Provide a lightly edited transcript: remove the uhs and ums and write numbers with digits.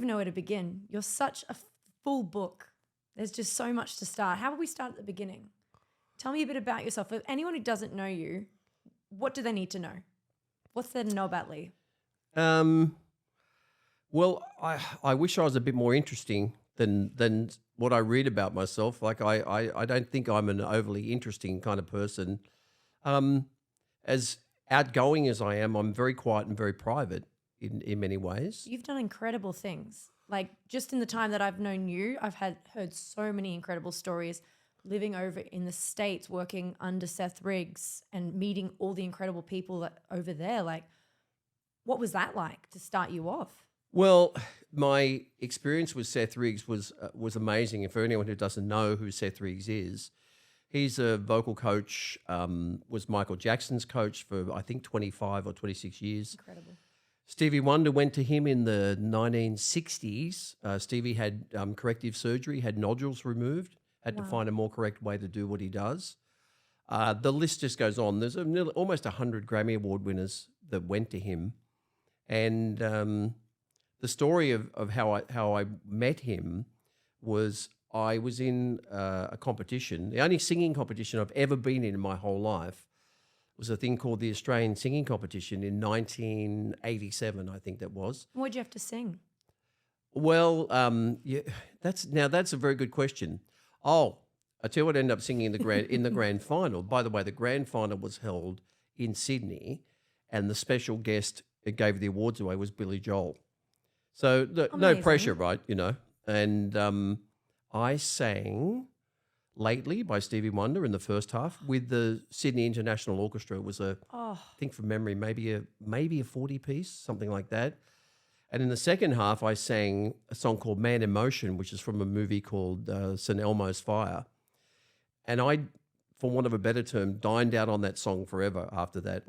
even know where to begin. You're such a full book. There's just so much to start. How about we start at the beginning? Tell me a bit about yourself. For anyone who doesn't know you, what do they need to know? What's there to know about Leigh? Well, I wish I was a bit more interesting than what I read about myself. Like I don't think I'm an overly interesting kind of person. As outgoing as I am, I'm very quiet and very private in many ways. You've done incredible things. Like just in the time that I've known you, I've heard so many incredible stories living over in the States, working under Seth Riggs and meeting all the incredible people over there. Like, what was that like to start you off? Well, my experience with Seth Riggs was amazing. And for anyone who doesn't know who Seth Riggs is, he's a vocal coach, was Michael Jackson's coach for, I think, 25 or 26 years. Incredible. Stevie Wonder went to him in the 1960s. Stevie had corrective surgery, had nodules removed, had to find a more correct way to do what he does. The list just goes on. There's almost 100 Grammy Award winners that went to him. And the story of how I met him was I was in a competition. The only singing competition I've ever been in my whole life was a thing called the Australian Singing Competition in 1987, I think that was. What'd you have to sing? Well, yeah, that's a very good question. Oh, I tell you what, I ended up singing in the grand final. By the way, the grand final was held in Sydney, and the special guest that gave the awards away was Billy Joel. So no pressure, right? You know, and I sang Lately by Stevie Wonder in the first half with the Sydney International Orchestra. It was I think from memory, maybe a 40-piece, something like that. And in the second half, I sang a song called Man in Motion, which is from a movie called St. Elmo's Fire. And I, for want of a better term, dined out on that song forever after that.